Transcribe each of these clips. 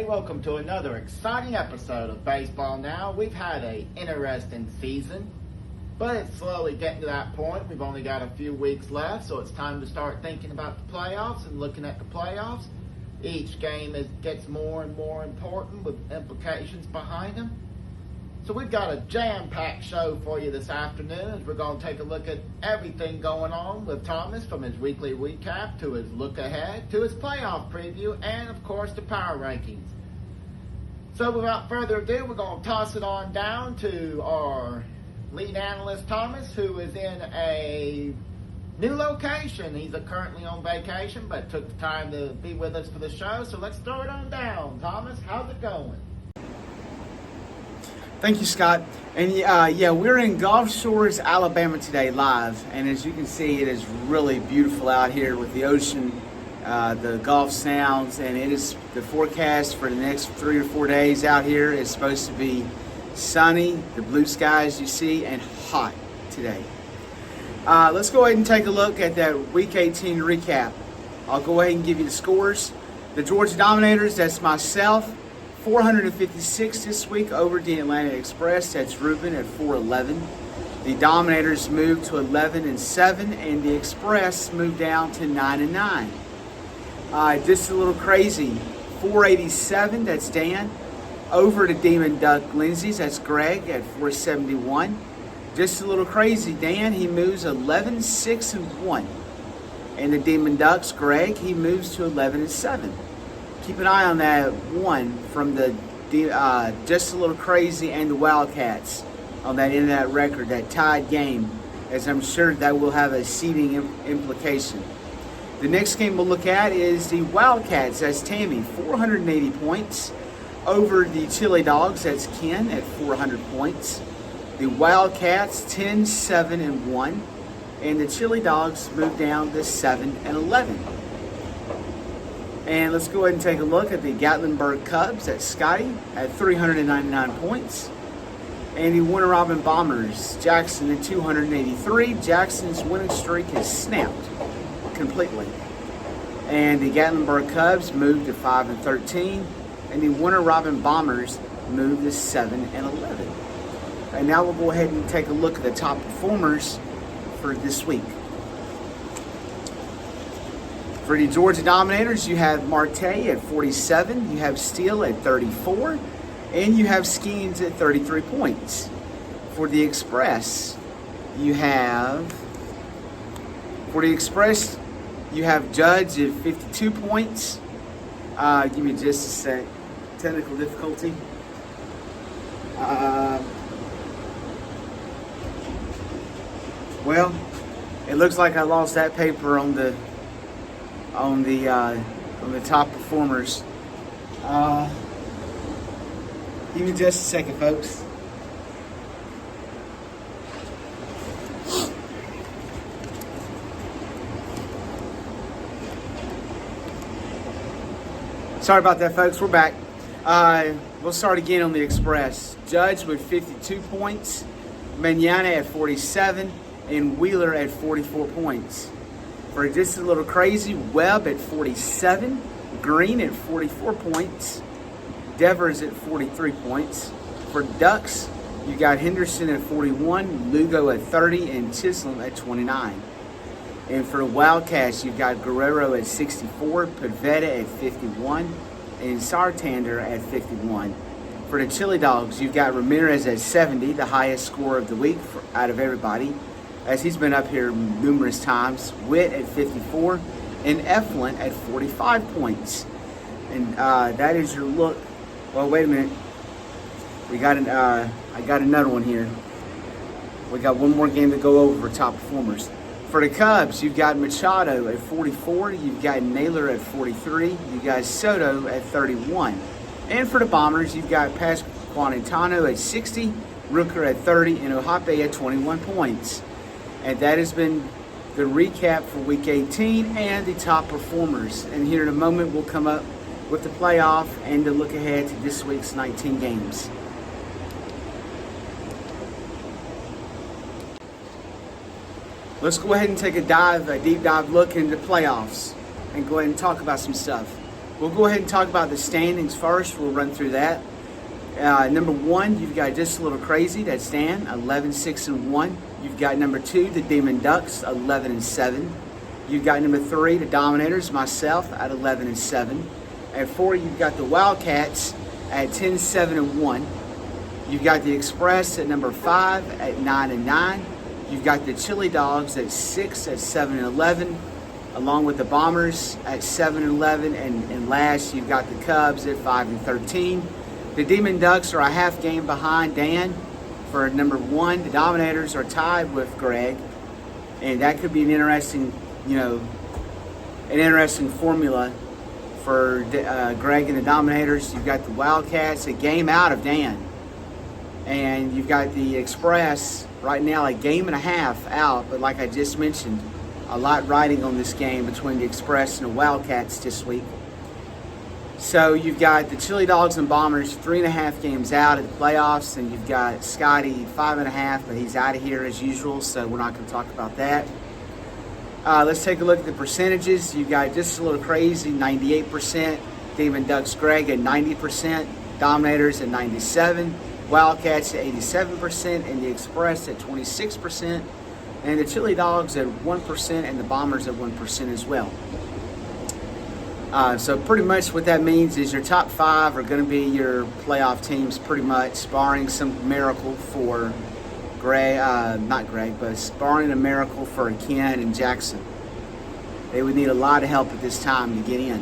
welcome to another exciting episode of Baseball Now. We've had an interesting season, but it's slowly getting to that point. We've only got a few weeks left, so it's time to start thinking about the playoffs and looking at the playoffs. Each game gets more and more important with implications behind them. So we've got a jam-packed show for you this afternoon as we're going to take a look at everything going on with Thomas, from his weekly recap to his look ahead to his playoff preview and, of course, the power rankings. So without further ado, we're going to toss it on down to our lead analyst, Thomas, who is in a new location. He's currently on vacation, but took the time to be with us for the show. So let's throw it on down. Thomas, how's it going? Thank you, Scott. And we're in Gulf Shores, Alabama today live. And as you can see, it is really beautiful out here with the ocean, the Gulf Sounds. And it is the forecast for the next 3 or 4 days out here is supposed to be sunny, the blue skies you see, and hot today. Let's go ahead and take a look at that Week 18 recap. I'll go ahead and give you the scores. The Georgia Dominators, that's myself, 456 this week over the Atlanta Express. That's Ruben at 411. The Dominators moved to 11-7, and the Express moved down to 9-9. Just a little crazy, 487. That's Dan. Over to Demon Duck Lindsay's. That's Greg at 471. Just a little crazy, Dan. He moves 11-6-1, and the Demon Ducks, Greg, he moves to 11-7. Keep an eye on that one from the Just a Little Crazy and the Wildcats on that end of that record, that tied game, as I'm sure that will have a seeding implication. The next game we'll look at is the Wildcats. That's Tammy, 480 points. Over the Chili Dogs, that's Ken at 400 points. The Wildcats, 10-7-1. And the Chili Dogs move down to 7-11. And let's go ahead and take a look at the Gatlinburg Cubs. That's Scotty at 399 points. And the Warner Robin Bombers, Jackson at 283. Jackson's winning streak has snapped completely. And the Gatlinburg Cubs moved to 5-13. And the Warner Robin Bombers moved to 7-11. And now we'll go ahead and take a look at the top performers for this week. For the Georgia Dominators, you have Marte at 47, you have Steele at 34, and you have Skeens at 33 points. For the Express, you have Judge at 52 points. Give me just a sec. Technical difficulty. Well, it looks like I lost that paper on the top performers. Give me just a second, folks. Sorry about that, folks. We're back. We'll start again on the Express. Judge with 52 points, Manana at 47, and Wheeler at 44 points. For Just a Little Crazy, Webb at 47, Green at 44 points, Devers at 43 points. For Ducks, you got Henderson at 41, Lugo at 30, and Chisholm at 29. And for the Wildcats, you've got Guerrero at 64, Pavetta at 51, and Sartander at 51. For the Chili Dogs, you've got Ramirez at 70, the highest score of the week out of everybody, as he's been up here numerous times. Witt at 54, and Eflin at 45 points. And that is your look. Well, wait a minute. I got another one here. We got one more game to go over for top performers. For the Cubs, you've got Machado at 44, you've got Naylor at 43, you've got Soto at 31. And for the Bombers, you've got Pasquantano at 60, Rooker at 30, and Ohape at 21 points. And that has been the recap for Week 18 and the top performers. And here in a moment, we'll come up with the playoff and to look ahead to this week's 19 games. Let's go ahead and take a deep dive look into the playoffs and go ahead and talk about some stuff. We'll go ahead and talk about the standings first. We'll run through that. Number 1, you've got Just a Little Crazy. That's Dan, 11-6-1. You've got number 2, the Demon Ducks, 11-7. You've got number 3, the Dominators, myself, at 11-7. At 4, you've got the Wildcats at 10-7-1. You've got the Express at number 5 at 9-9. You've got the Chili Dogs at 6 at 7-11, along with the Bombers at 7-11, and last you've got the Cubs at 5-13. The Demon Ducks are a half game behind Dan for number 1. The Dominators are tied with Greg, and that could be an interesting, formula for Greg and the Dominators. You've got the Wildcats a game out of Dan, and you've got the Express right now a game and a half out. But like I just mentioned, a lot riding on this game between the Express and the Wildcats this week. So you've got the Chili Dogs and Bombers 3.5 games out of the playoffs, and you've got Scotty 5.5, but he's out of here as usual, so we're not going to talk about that. Let's take a look at the percentages. You've got Just a Little Crazy, 98%. Demon Ducks Greg at 90%. Dominators at 97%. Wildcats at 87%. And the Express at 26%. And the Chili Dogs at 1%. And the Bombers at 1% as well. So pretty much what that means is your top 5 are going to be your playoff teams pretty much, barring some miracle for barring a miracle for Ken and Jackson. They would need a lot of help at this time to get in.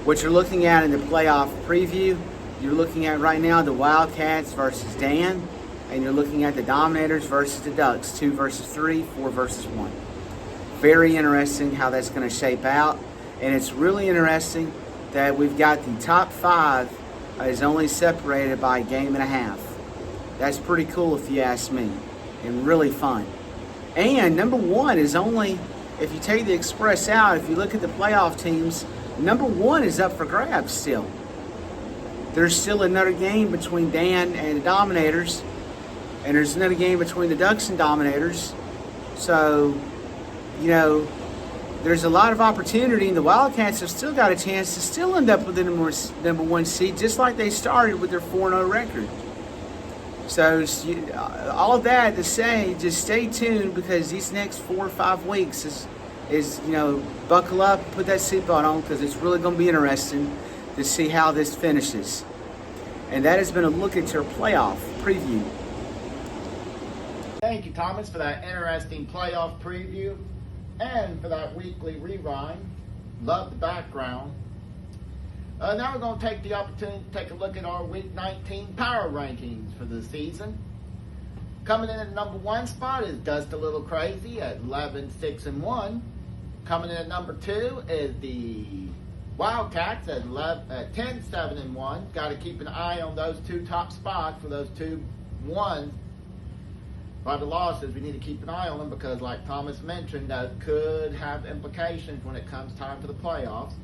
What you're looking at in the playoff preview, you're looking at right now the Wildcats versus Dan, and you're looking at the Dominators versus the Ducks, 2 versus 3, 4 versus 1. Very interesting how that's going to shape out. And it's really interesting that we've got the top 5 is only separated by a game and a half. That's pretty cool if you ask me, and really fun. And number 1 is only, if you take the Express out, if you look at the playoff teams, number 1 is up for grabs still. There's still another game between Dan and the Dominators, and there's another game between the Ducks and Dominators. So, there's a lot of opportunity, and the Wildcats have still got a chance to still end up with the number 1 seed, just like they started with their 4-0 record. So all of that to say, just stay tuned, because these next 4 or 5 weeks is buckle up, put that seatbelt on, because it's really going to be interesting to see how this finishes. And that has been a look at your playoff preview. Thank you, Thomas, for that interesting playoff preview. And for that weekly rewind. Love the background. Now we're going to take the opportunity to take a look at our Week 19 power rankings for the season. Coming in at number 1 spot is Just a Little Crazy at 11-6-1. Coming in at number 2 is the Wildcats at 10-7-1. Got to keep an eye on those 2 top spots for those 2 ones. By the losses, we need to keep an eye on them, because like Thomas mentioned, that could have implications when it comes time for the playoffs.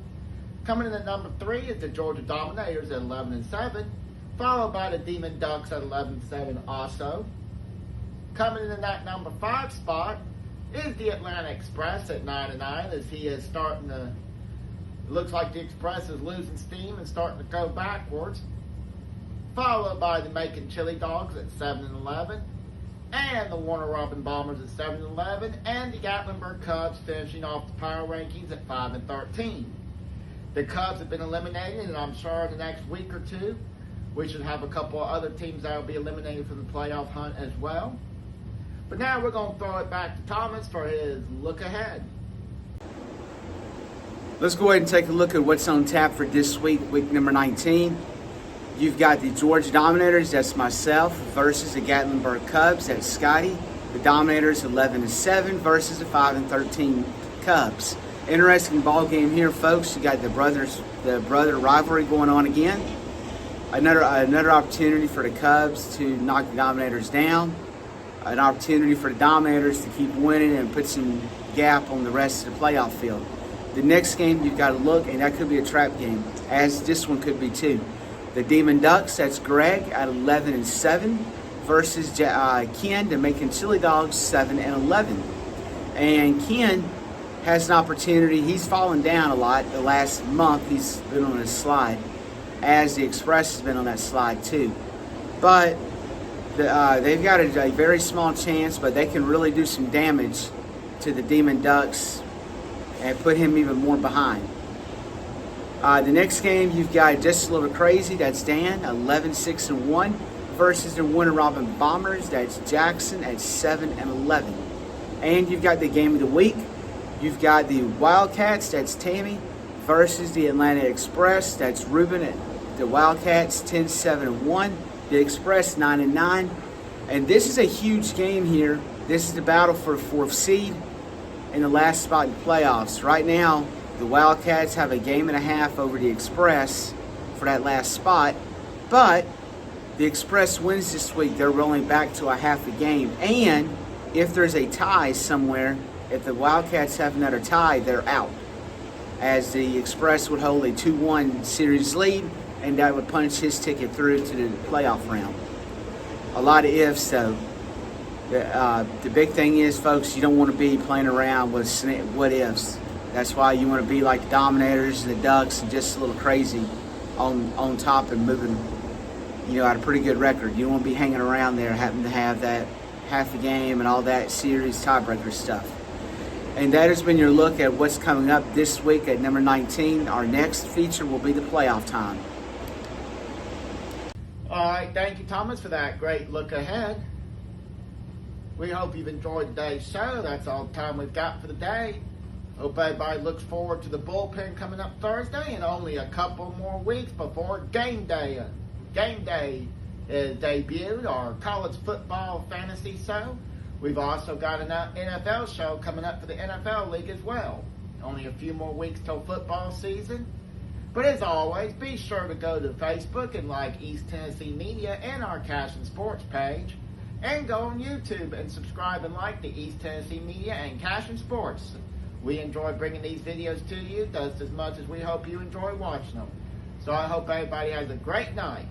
Coming in at number 3 is the Georgia Dominators at 11-7, followed by the Demon Ducks at 11-7 also. Coming in at that number 5 spot is the Atlanta Express at 9-9, as he is starting to, it looks like the Express is losing steam and starting to go backwards. Followed by the Macon Chili Dogs at 7-11. And the Warner Robin Bombers at 7-11, and the Gatlinburg Cubs finishing off the power rankings at 5-13. The Cubs have been eliminated, and I'm sure in the next week or 2, we should have a couple of other teams that will be eliminated from the playoff hunt as well. But now we're going to throw it back to Thomas for his look ahead. Let's go ahead and take a look at what's on tap for this week, week number 19. You've got the Georgia Dominators, that's myself, versus the Gatlinburg Cubs, that's Scotty. The Dominators 11-7 versus the 5-13 Cubs. Interesting ball game here, folks. You got the brother rivalry going on again. Another opportunity for the Cubs to knock the Dominators down. An opportunity for the Dominators to keep winning and put some gap on the rest of the playoff field. The next game you've got to look, and that could be a trap game, as this one could be too. The Demon Ducks, that's Greg, at 11-7 versus Ken, the Macon Chili Dogs, 7-11. And Ken has an opportunity. He's fallen down a lot the last month. He's been on his slide, as the Express has been on that slide too. But they've got a very small chance, but they can really do some damage to the Demon Ducks and put him even more behind. The next game, you've got Just a Little Crazy. That's Dan, 11-6-1, versus the Winter Robin Bombers. That's Jackson at 7-11. And you've got the game of the week. You've got the Wildcats. That's Tammy, versus the Atlanta Express. That's Ruben at the Wildcats, 10-7-1. The Express, 9-9. And this is a huge game here. This is the battle for a 4th seed in the last spot in the playoffs. Right now, the Wildcats have a game and a half over the Express for that last spot. But the Express wins this week, they're rolling back to a half a game. And if there's a tie somewhere, if the Wildcats have another tie, they're out, as the Express would hold a 2-1 series lead, and that would punch his ticket through to the playoff round. A lot of ifs, though. The big thing is, folks, you don't want to be playing around with what ifs. That's why you want to be like the Dominators and the Ducks and Just a Little Crazy on top and moving, at a pretty good record. You don't want to be hanging around there having to have that half a game and all that series tiebreaker stuff. And that has been your look at what's coming up this week at number 19. Our next feature will be the playoff time. All right, thank you, Thomas, for that great look ahead. We hope you've enjoyed today's show. That's all the time we've got for the day. Hope everybody looks forward to the bullpen coming up Thursday, and only a couple more weeks before game day. Game day is debuted, our college football fantasy show. We've also got an NFL show coming up for the NFL League as well. Only a few more weeks till football season. But as always, be sure to go to Facebook and like East Tennessee Media and our Cash and Sports page. And go on YouTube and subscribe and like the East Tennessee Media and Cash and Sports. We enjoy bringing these videos to you just as much as we hope you enjoy watching them. So I hope everybody has a great night.